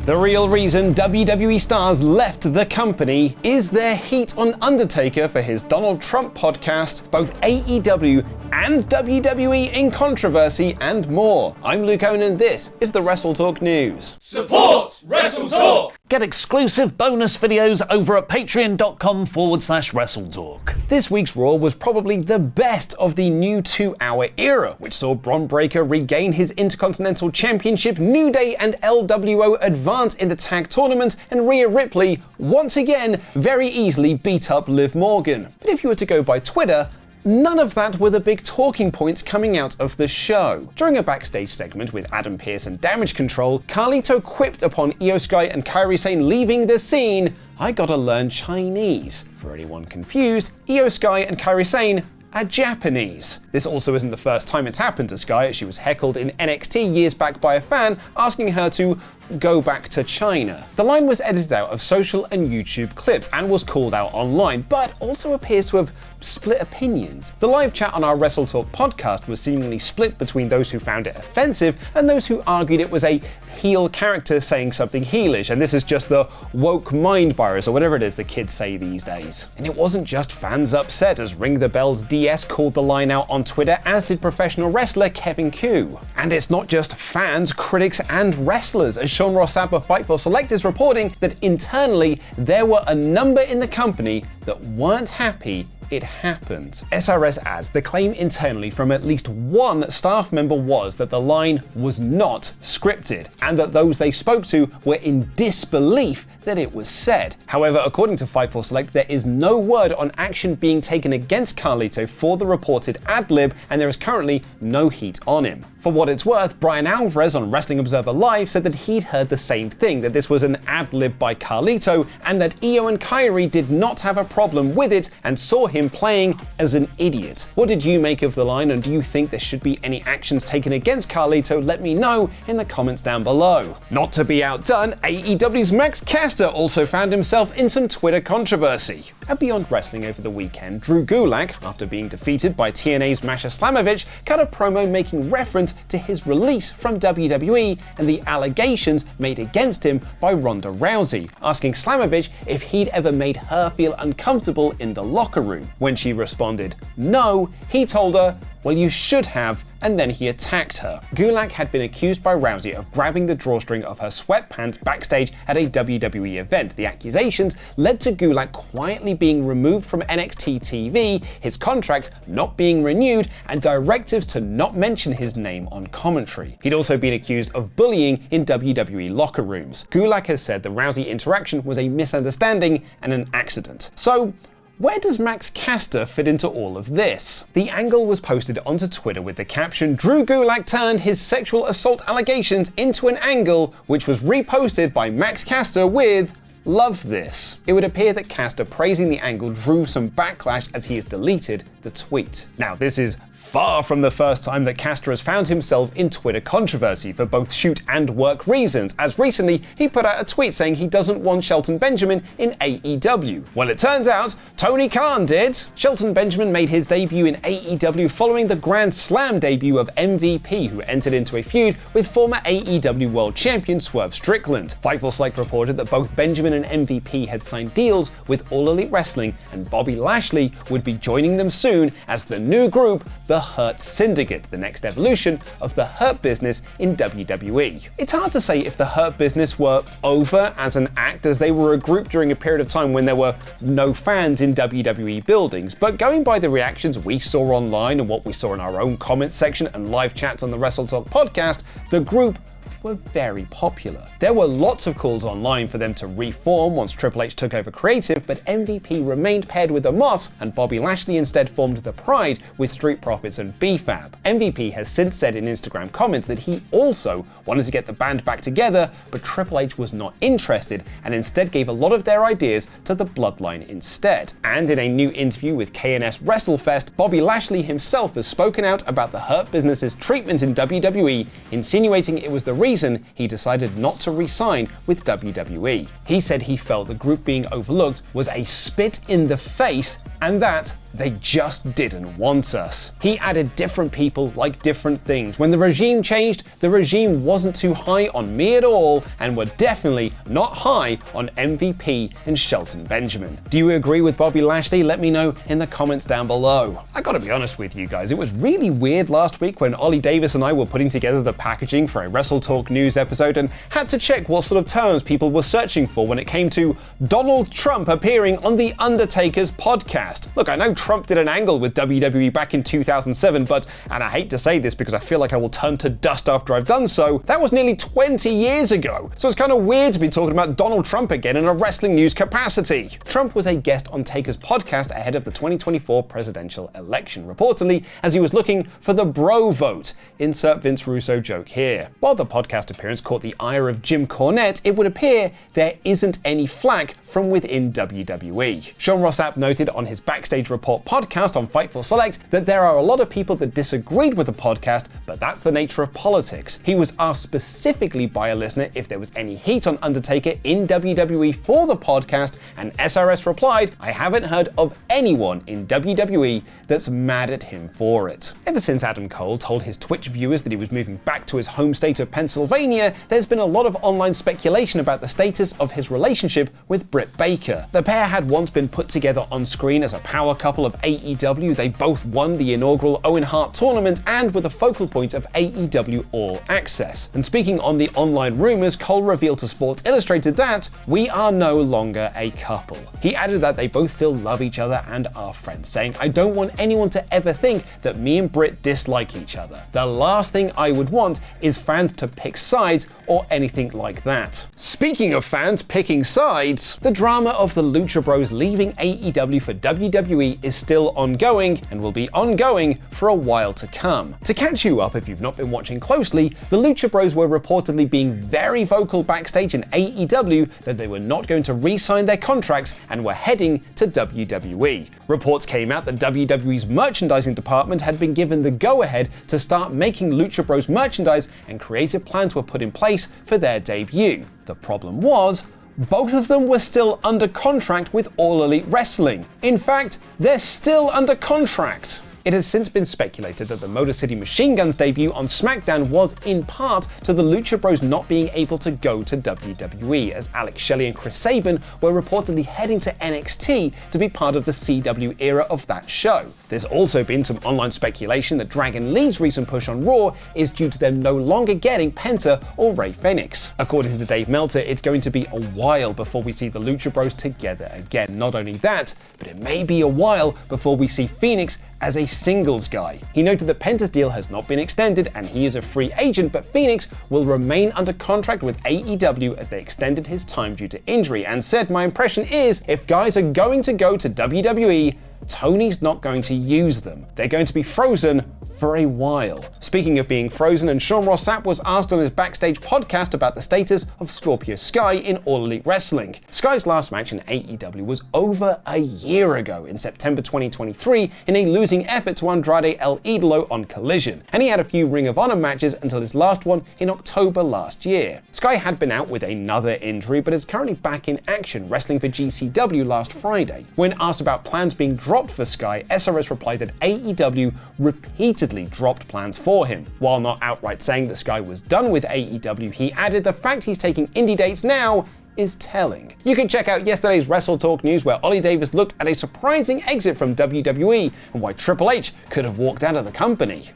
The real reason WWE stars left the company is their heat on Undertaker for his Donald Trump podcast, both AEW and WWE in controversy, and more. I'm Luke Owen and this is the WrestleTalk News. Support WrestleTalk! Get exclusive bonus videos over at patreon.com/WrestleTalk. This week's Raw was probably the best of the new 2-hour era, which saw Bron Breakker regain his Intercontinental Championship, New Day and LWO advance in the tag tournament, and Rhea Ripley once again very easily beat up Liv Morgan. But if you were to go by Twitter, none of that were the big talking points coming out of the show. During a backstage segment with Adam Pearce and Damage Control, Carlito quipped upon Io Sky and Kairi Sane leaving the scene, "I gotta learn Chinese." For anyone confused, Io Sky and Kairi Sane are Japanese. This also isn't the first time it's happened to Sky, as she was heckled in NXT years back by a fan asking her to go back to China. The line was edited out of social and YouTube clips and was called out online, but also appears to have split opinions. The live chat on our WrestleTalk podcast was seemingly split between those who found it offensive and those who argued it was a heel character saying something heelish, and this is just the woke mind virus or whatever it is the kids say these days. And it wasn't just fans upset, as Ring the Bell's DS called the line out on Twitter, as did professional wrestler Kevin Koo. And it's not just fans, critics and wrestlers, as Sean Ross Sapp of Fightful Select is reporting that internally there were a number in the company that weren't happy it happened. SRS adds the claim internally from at least one staff member was that the line was not scripted, and that those they spoke to were in disbelief that it was said. However, according to Fightful Select, there is no word on action being taken against Carlito for the reported ad-lib, and there is currently no heat on him. For what it's worth, Brian Alvarez on Wrestling Observer Live said that he'd heard the same thing, that this was an ad-lib by Carlito, and that Io and Kairi did not have a problem with it and saw him playing as an idiot. What did you make of the line, and do you think there should be any actions taken against Carlito? Let me know in the comments down below. Not to be outdone, AEW's Max Caster also found himself in some Twitter controversy. At Beyond Wrestling over the weekend, Drew Gulak, after being defeated by TNA's Masha Slamovich, cut a promo making reference to his release from WWE and the allegations made against him by Ronda Rousey, asking Slamovich if he'd ever made her feel uncomfortable in the locker room. When she responded no, he told her, "Well, you should have," and then he attacked her. Gulak had been accused by Rousey of grabbing the drawstring of her sweatpants backstage at a WWE event. The accusations led to Gulak quietly being removed from NXT TV, his contract not being renewed, and directives to not mention his name on commentary. He'd also been accused of bullying in WWE locker rooms. Gulak has said the Rousey interaction was a misunderstanding and an accident. So, where does Max Caster fit into all of this? The angle was posted onto Twitter with the caption, "Drew Gulak turned his sexual assault allegations into an angle," which was reposted by Max Caster with, "Love this." It would appear that Caster praising the angle drew some backlash as he has deleted the tweet. Now, this is far from the first time that Caster has found himself in Twitter controversy for both shoot and work reasons, as recently he put out a tweet saying he doesn't want Shelton Benjamin in AEW. Well, it turns out Tony Khan did. Shelton Benjamin made his debut in AEW following the Grand Slam debut of MVP, who entered into a feud with former AEW World Champion Swerve Strickland. Fightful Select reported that both Benjamin and MVP had signed deals with All Elite Wrestling, and Bobby Lashley would be joining them soon as the new group, the Hurt Syndicate, the next evolution of the Hurt Business in WWE. It's hard to say if the Hurt Business were over as an act, as they were a group during a period of time when there were no fans in WWE buildings, but going by the reactions we saw online and what we saw in our own comments section and live chats on the WrestleTalk podcast, the group were very popular. There were lots of calls online for them to reform once Triple H took over creative, but MVP remained paired with Omos, and Bobby Lashley instead formed the Pride with Street Profits and B-Fab. MVP has since said in Instagram comments that he also wanted to get the band back together, but Triple H was not interested and instead gave a lot of their ideas to the Bloodline instead. And in a new interview with KNS WrestleFest, Bobby Lashley himself has spoken out about the Hurt Business's treatment in WWE, insinuating it was the reason he decided not to re-sign with WWE. He said he felt the group being overlooked was a spit in the face and that they just didn't want us. He added different people like different things. When the regime changed, the regime wasn't too high on me at all, and were definitely not high on MVP and Shelton Benjamin. Do you agree with Bobby Lashley? Let me know in the comments down below. I gotta be honest with you guys, it was really weird last week when Ollie Davis and I were putting together the packaging for a WrestleTalk news episode and had to check what sort of terms people were searching for when it came to Donald Trump appearing on the Undertaker's podcast. Look, I know Trump did an angle with WWE back in 2007, but, and I hate to say this because I feel like I will turn to dust after I've done so, that was nearly 20 years ago. So it's kind of weird to be talking about Donald Trump again in a wrestling news capacity. Trump was a guest on Taker's podcast ahead of the 2024 presidential election, reportedly as he was looking for the bro vote. Insert Vince Russo joke here. While the podcast appearance caught the ire of Jim Cornette, it would appear there isn't any flack from within WWE. Sean Ross Sapp noted on his Backstage Report podcast on Fightful Select that there are a lot of people that disagreed with the podcast, but that's the nature of politics. He was asked specifically by a listener if there was any heat on Undertaker in WWE for the podcast, and SRS replied, "I haven't heard of anyone in WWE that's mad at him for it." Ever since Adam Cole told his Twitch viewers that he was moving back to his home state of Pennsylvania, there's been a lot of online speculation about the status of his relationship with Britt Baker. The pair had once been put together on screen as a power couple of AEW. They both won the inaugural Owen Hart tournament and were the focal point of AEW All Access. And speaking on the online rumors, Cole revealed to Sports Illustrated that we are no longer a couple. He added that they both still love each other and are friends, saying, "I don't want anyone to ever think that me and Britt dislike each other. The last thing I would want is fans to pick sides or anything like that." Speaking of fans picking sides, the drama of the Lucha Bros leaving AEW for WWE is still ongoing and will be ongoing for a while to come. To catch you up if you've not been watching closely, the Lucha Bros were reportedly being very vocal backstage in AEW that they were not going to re-sign their contracts and were heading to WWE. Reports came out that WWE's merchandising department had been given the go-ahead to start making Lucha Bros merchandise, and creative plans were put in place for their debut. The problem was, both of them were still under contract with All Elite Wrestling. In fact, they're still under contract. It has since been speculated that the Motor City Machine Guns debut on SmackDown was in part to the Lucha Bros not being able to go to WWE, as Alex Shelley and Chris Sabin were reportedly heading to NXT to be part of the CW era of that show. There's also been some online speculation that Dragon Lee's recent push on Raw is due to them no longer getting Penta or Rey Fenix. According to Dave Meltzer, it's going to be a while before we see the Lucha Bros together again. Not only that, but it may be a while before we see Phoenix as a singles guy. He noted that Penta's deal has not been extended and he is a free agent, but Phoenix will remain under contract with AEW as they extended his time due to injury, and said, "My impression is if guys are going to go to WWE, Tony's not going to use them. They're going to be frozen for a while." Speaking of being frozen, and Sean Ross Sapp was asked on his Backstage podcast about the status of Scorpio Sky in All Elite Wrestling. Sky's last match in AEW was over a year ago in September 2023 in a losing effort to Andrade El Idolo on Collision, and he had a few Ring of Honor matches until his last one in October last year. Sky had been out with another injury but is currently back in action, wrestling for GCW last Friday. When asked about plans being dropped for Sky, SRS replied that AEW repeatedly dropped plans for him. While not outright saying that Sky was done with AEW, he added the fact he's taking indie dates now is telling. You can check out yesterday's WrestleTalk news where Ollie Davis looked at a surprising exit from WWE and why Triple H could have walked out of the company.